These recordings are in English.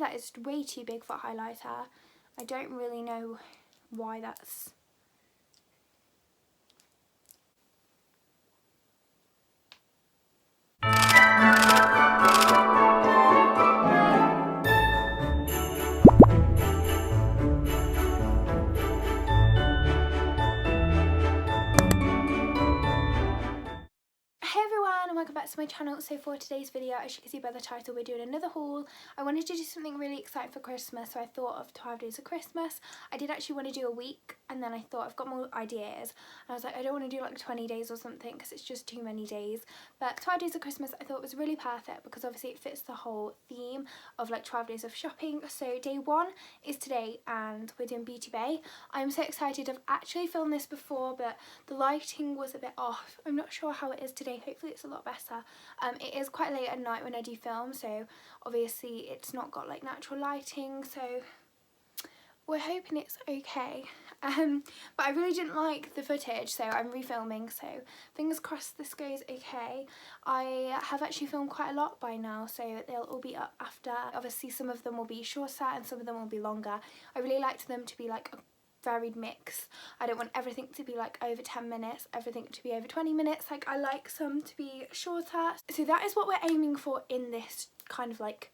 that is way too big for a highlighter. I don't really know why that's... Welcome back to my channel. So for today's video, as you can see by the title, we're doing another haul. I wanted to do something really exciting for Christmas, so I thought of 12 days of Christmas. I did actually want to do a week, and then I thought I've got more ideas, and I was like, I don't want to do like 20 days or something because it's just too many days. But 12 days of Christmas I thought was really perfect because obviously it fits the whole theme of like 12 days of shopping. So day one is today and we're doing Beauty Bay. I'm so excited. I've actually filmed this before, but the lighting was a bit off. I'm not sure how it is today. Hopefully it's a lot better. It is quite late at night when I do film, so obviously it's not got like natural lighting, so we're hoping it's okay. But I really didn't like the footage, so I'm refilming, so fingers crossed this goes okay. I have actually filmed quite a lot by now, so they'll all be up after. Obviously some of them will be shorter and some of them will be longer. I really liked them to be like a varied mix. I don't want everything to be like over 10 minutes, everything to be over 20 minutes. Like I like some to be shorter. So that is what we're aiming for in this kind of like,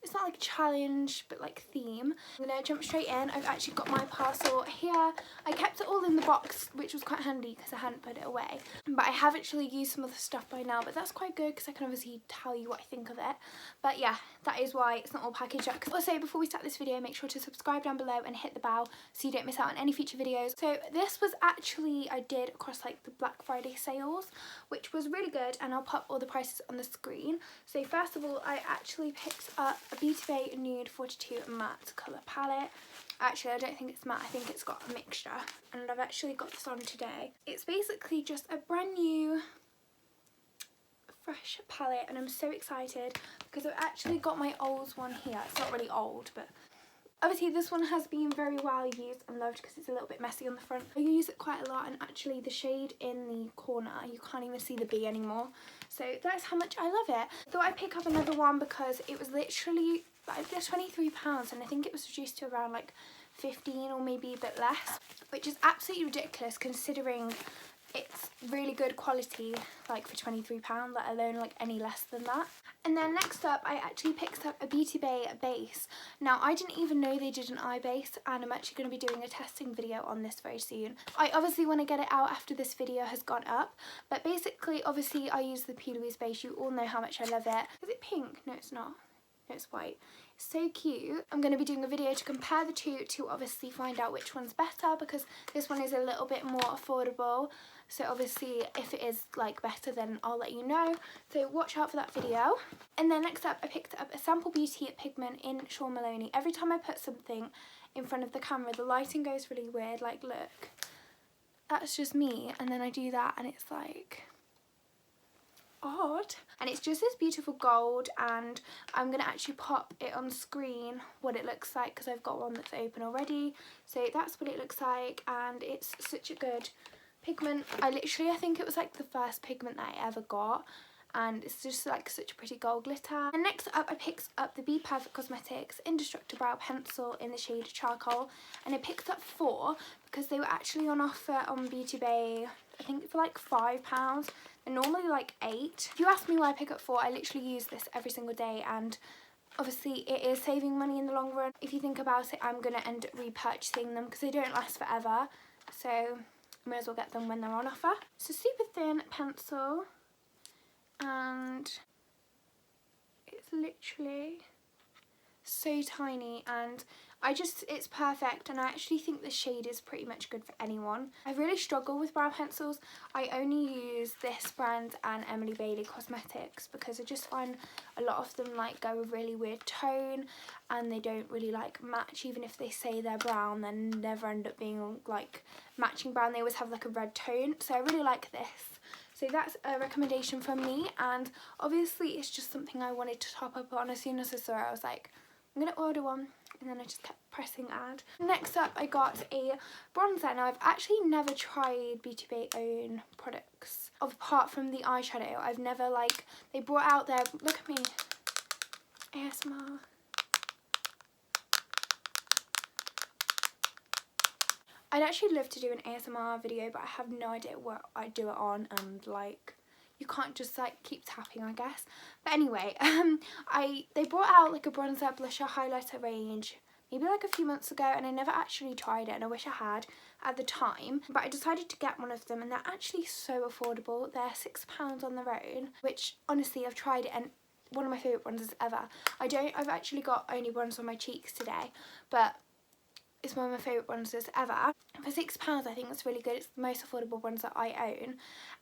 it's not like a challenge but like theme. I'm gonna jump straight in. I've actually got my parcel here. I kept it all in the box, which was quite handy because I hadn't put it away, but I have actually used some of the stuff by now, but that's quite good because I can obviously tell you what I think of it. But yeah, that is why it's not all packaged up. Also, before we start this video, make sure to subscribe down below and hit the bell so you don't miss out on any future videos. So this was actually, I did across like the Black Friday sales, which was really good, and I'll pop all the prices on the screen. So first of all, I actually picked up a Beauty Bay Nude 42 matte colour palette. Actually, I don't think it's matte, I think it's got a mixture, and I've actually got this on today. It's basically just a brand new fresh palette, and I'm so excited because I've actually got my old one here. It's not really old, but obviously this one has been very well used and loved because it's a little bit messy on the front. I use it quite a lot, and actually the shade in the corner, you can't even see the B anymore. So that's how much I love it. I thought I'd pick up another one because it was literally like £23, and I think it was reduced to around like 15 or maybe a bit less, which is absolutely ridiculous considering it's really good quality, like for £23, let alone like any less than that. And then next up, I actually picked up a Beauty Bay base. Now, I didn't even know they did an eye base, and I'm actually going to be doing a testing video on this very soon. I obviously want to get it out after this video has gone up, but basically, obviously, I use the P. Louise base. You all know how much I love it. Is it pink? No, it's not. No, it's white. It's so cute. I'm going to be doing a video to compare the two to obviously find out which one's better, because this one is a little bit more affordable. So obviously if it is like better, then I'll let you know. So watch out for that video. And then next up, I picked up a Sample Beauty pigment in Sean Maloney. Every time I put something in front of the camera, the lighting goes really weird. Like, look, that's just me. And then I do that and it's like odd. And it's just this beautiful gold, and I'm gonna actually pop it on screen what it looks like because I've got one that's open already. So that's what it looks like, and it's such a good pigment. I think it was like the first pigment that I ever got, and it's just like such a pretty gold glitter. And next up, I picked up the Be Perfect Cosmetics Indestructible Brow Pencil in the shade Charcoal, and I picked up 4 because they were actually on offer on Beauty Bay, I think for like £5. They're normally like 8. If you ask me why I pick up 4, I literally use this every single day, and obviously it is saving money in the long run. If you think about it, I'm going to end up repurchasing them because they don't last forever, so I may as well get them when they're on offer. It's a super thin pencil, and it's literally so tiny, and it's perfect, and I actually think the shade is pretty much good for anyone. I really struggle with brow pencils. I only use this brand and Emily Bailey Cosmetics because I just find a lot of them like go a really weird tone, and they don't really like match. Even if they say they're brown, they never end up being like matching brown. They always have like a red tone, so I really like this. So that's a recommendation from me, and obviously it's just something I wanted to top up on. As soon as I saw it, I was like, I'm gonna order one, and then I just kept pressing add. Next up, I got a bronzer. Now, I've actually never tried Beauty Bay own products apart from the eyeshadow. I've never, like, they brought out their, look at me, ASMR. I'd actually love to do an ASMR video, but I have no idea what I do it on, and like you can't just like keep tapping, I guess. But anyway, they brought out like a bronzer, blusher, highlighter range maybe like a few months ago, and I never actually tried it, and I wish I had at the time, but I decided to get one of them, and they're actually so affordable. They're £6 on their own, which honestly I've tried it and one of my favourite bronzers ever. I've actually got only bronzer on my cheeks today, but it's one of my favourite bronzers ever. For £6 I think that's really good. It's the most affordable bronzer I own,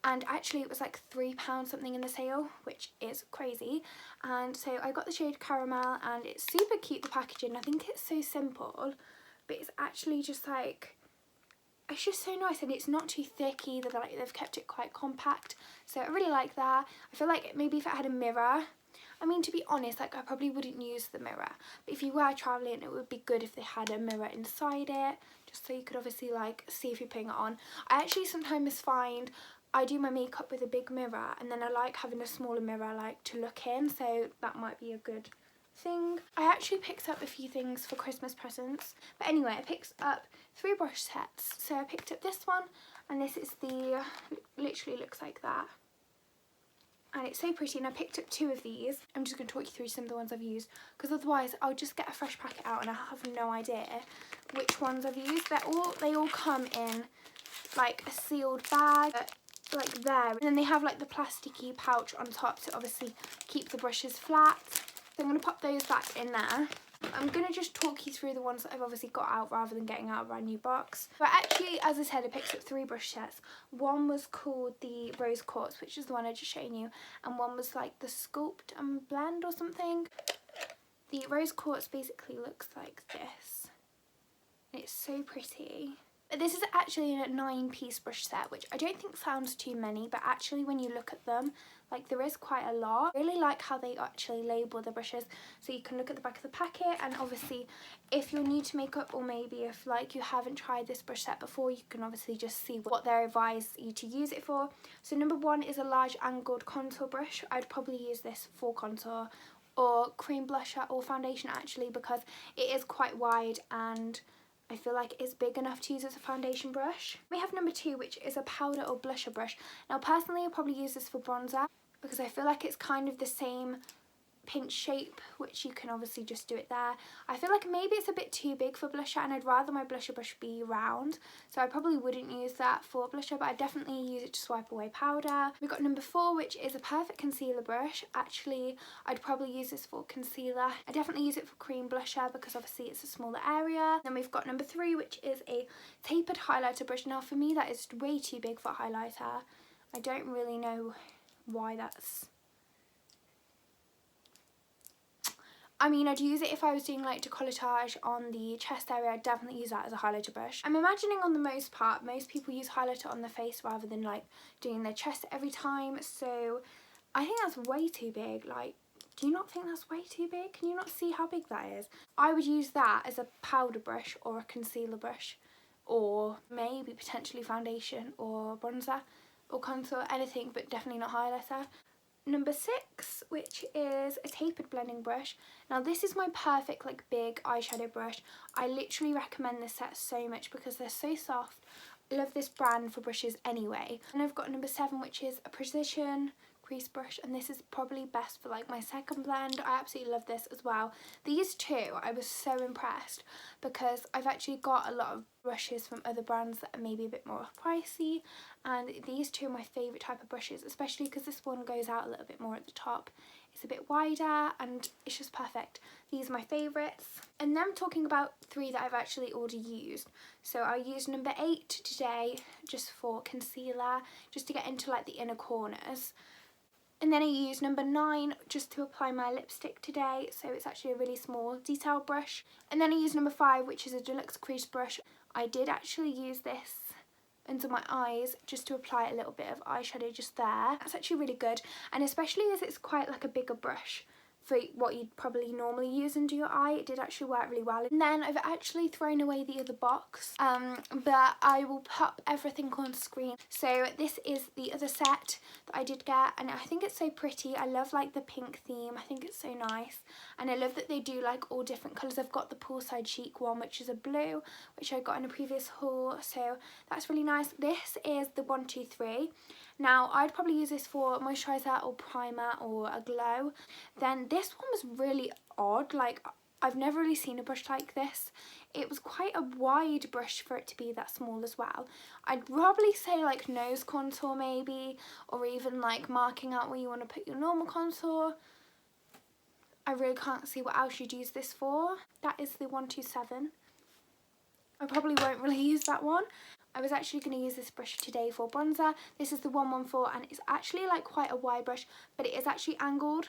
and actually it was like £3 something in the sale, which is crazy. And so I got the shade Caramel, and it's super cute, the packaging. I think it's so simple, but it's actually just like, it's just so nice, and it's not too thick either. Like, they've kept it quite compact, so I really like that. I feel like maybe if it had a mirror, I mean, to be honest, like I probably wouldn't use the mirror, but if you were travelling, it would be good if they had a mirror inside it, just so you could obviously like see if you're putting it on. I actually sometimes find I do my makeup with a big mirror, and then I like having a smaller mirror like to look in, so that might be a good thing. I actually picked up a few things for Christmas presents, but anyway, I picked up 3 brush sets. So I picked up this one, and this is the, literally looks like that, and it's so pretty. And I picked up 2 of these. I'm just going to talk you through some of the ones I've used, because otherwise I'll just get a fresh packet out and I have no idea which ones I've used. They all come in like a sealed bag, like there, and then they have like the plasticky pouch on top to obviously keep the brushes flat. So I'm going to pop those back in there. I'm going to just talk you through the ones that I've obviously got out rather than getting out a brand new box. But actually, as I said, I picked up 3 brush sets. One was called the Rose Quartz, which is the one I just shown you, and one was like the Sculpt and Blend or something. The Rose Quartz basically looks like this. It's so pretty. But this is actually a 9-piece brush set, which I don't think sounds too many, but actually when you look at them, like there is quite a lot. I really like how they actually label the brushes, so you can look at the back of the packet, and obviously if you're new to makeup, or maybe if like you haven't tried this brush set before, you can obviously just see what they advise you to use it for. So number 1 is a large angled contour brush. I'd probably use this for contour or cream blusher or foundation actually, because it is quite wide and I feel like it's big enough to use as a foundation brush. We have number 2, which is a powder or blusher brush. Now personally, I'll probably use this for bronzer, because I feel like it's kind of the same pinch shape, which you can obviously just do it there. I feel like maybe it's a bit too big for blusher, and I'd rather my blusher brush be round, so I probably wouldn't use that for blusher, but I'd definitely use it to swipe away powder. We've got number 4, which is a perfect concealer brush. Actually, I'd probably use this for concealer. I definitely use it for cream blusher because obviously it's a smaller area. Then we've got number 3, which is a tapered highlighter brush. Now for me, that is way too big for a highlighter. I don't really know why that's... I mean, I'd use it if I was doing like decolletage on the chest area. I'd definitely use that as a highlighter brush. I'm imagining on the most part, most people use highlighter on their face rather than like doing their chest every time. So I think that's way too big. Like, do you not think that's way too big? Can you not see how big that is? I would use that as a powder brush or a concealer brush, or maybe potentially foundation or bronzer or contour, anything, but definitely not highlighter. Number 6, which is a tapered blending brush. Now this is my perfect like big eyeshadow brush. I literally recommend this set so much because they're so soft. I love this brand for brushes anyway. And I've got number 7, which is a precision crease brush, and this is probably best for like my second blend. I absolutely love this as well. These 2, I was so impressed because I've actually got a lot of brushes from other brands that are maybe a bit more pricey, and these 2 are my favourite type of brushes, especially because this one goes out a little bit more at the top. It's a bit wider and it's just perfect. These are my favourites. And then I'm talking about 3 that I've actually already used. So I'll use number 8 today just for concealer, just to get into like the inner corners. And then I use number 9 just to apply my lipstick today, so it's actually a really small detail brush. And then I use number 5, which is a deluxe crease brush. I did actually use this under my eyes just to apply a little bit of eyeshadow just there. That's actually really good, and especially as it's quite like a bigger brush, for what you'd probably normally use under your eye. It did actually work really well. And then I've actually thrown away the other box, but I will pop everything on screen. So this is the other set that I did get, and I think it's so pretty. I love like the pink theme. I think it's so nice, and I love that they do like all different colours. I've got the poolside chic one, which is a blue, which I got in a previous haul, so that's really nice. This is the 123. Now, I'd probably use this for moisturiser or primer or a glow. Then this one was really odd. Like, I've never really seen a brush like this. It was quite a wide brush for it to be that small as well. I'd probably say like nose contour maybe, or even like marking out where you want to put your normal contour. I really can't see what else you'd use this for. That is the 127. I probably won't really use that one. I was actually going to use this brush today for bronzer. This is the 114, and it's actually like quite a wide brush, but it is actually angled,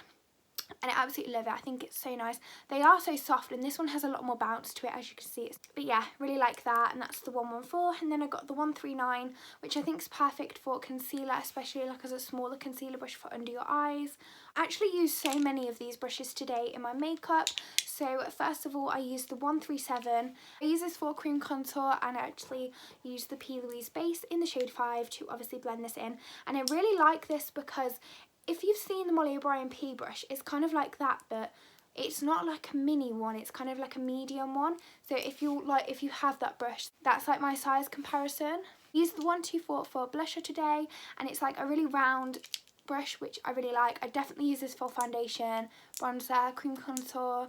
and I absolutely love it. I think it's so nice. They are so soft, and this one has a lot more bounce to it, as you can see. But yeah, really like that, and that's the 114. And then I got the 139, which I think is perfect for concealer, especially like as a smaller concealer brush for under your eyes. I actually used so many of these brushes today in my makeup. So first of all, I used the 137. I use this for cream contour, and I actually used the P. Louise base in the shade 5 to obviously blend this in. And I really like this because if you've seen the Molly O'Brien P brush, it's kind of like that, but it's not like a mini one, it's kind of like a medium one. So if you have that brush, that's like my size comparison. I used the 124 for blusher today, and it's like a really round brush, which I really like. I definitely use this for foundation, bronzer, cream contour,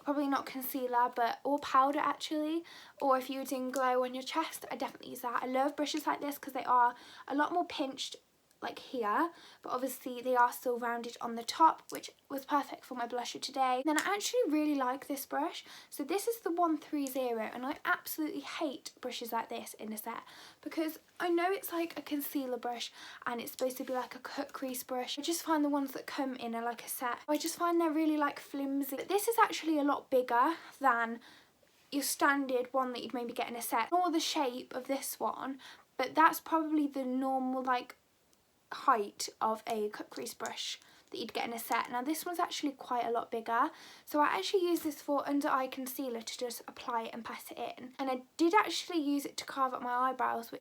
probably not concealer, but or powder actually, or if you were doing glow on your chest, I definitely use that. I love brushes like this because they are a lot more pinched like here, but obviously they are still rounded on the top, which was perfect for my blusher today. Then I actually really like this brush. So this is the 130, and I absolutely hate brushes like this in a set because I know it's like a concealer brush and it's supposed to be like a cut crease brush. I just find the ones that come in are like a set, I just find they're really like flimsy. But this is actually a lot bigger than your standard one that you'd maybe get in a set, or the shape of this one, but that's probably the normal like height of a cut crease brush that you'd get in a set. Now this one's actually quite a lot bigger, so I actually use this for under eye concealer to just apply it and pat it in, and I did actually use it to carve up my eyebrows,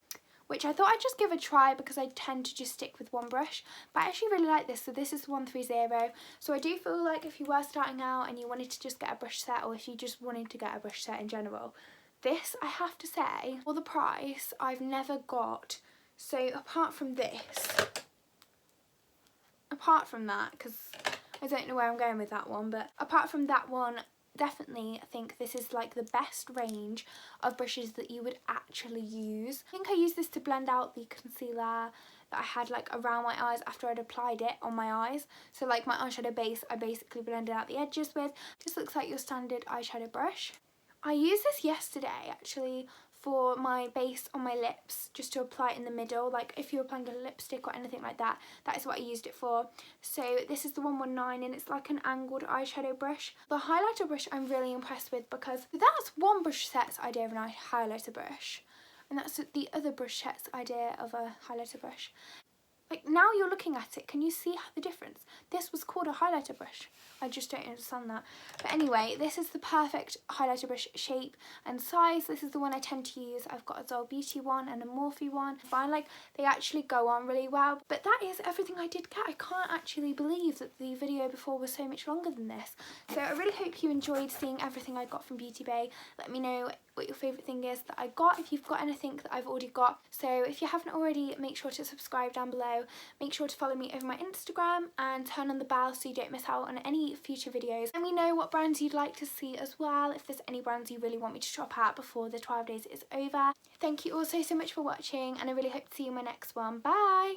which I thought I'd just give a try because I tend to just stick with one brush, but I actually really like this. So this is the 130, so I do feel like if you were starting out and you wanted to just get a brush set, or if you just wanted to get a brush set in general, this, I have to say, for the price, I've never got. So apart from this, apart from that, because I don't know where I'm going with that one, but apart from that one, definitely I think this is like the best range of brushes that you would actually use. I think I used this to blend out the concealer that I had like around my eyes after I'd applied it on my eyes. So like my eyeshadow base, I basically blended out the edges with. Just looks like your standard eyeshadow brush. I used this yesterday actually for my base on my lips, just to apply it in the middle, like if you're applying a lipstick or anything like that, that is what I used it for. So this is the 119, and it's like an angled eyeshadow brush. The highlighter brush I'm really impressed with because that's one brush set's idea of a highlighter brush, and that's the other brush set's idea of a highlighter brush. Like, now you're looking at it, can you see the difference? This was called a highlighter brush. I just don't understand that. But anyway, this is the perfect highlighter brush shape and size. This is the one I tend to use. I've got a Zoll Beauty one and a Morphe one. I find like they actually go on really well. But that is everything I did get. I can't actually believe that the video before was so much longer than this. So I really hope you enjoyed seeing everything I got from Beauty Bay. Let me know what your favourite thing is that I got, if you've got anything that I've already got. So if you haven't already, make sure to subscribe down below. Make sure to follow me over my Instagram and turn on the bell so you don't miss out on any future videos. Let me know what brands you'd like to see as well, if there's any brands you really want me to shop at before the 12 days is over. Thank you all so much for watching, and I really hope to see you in my next one. Bye!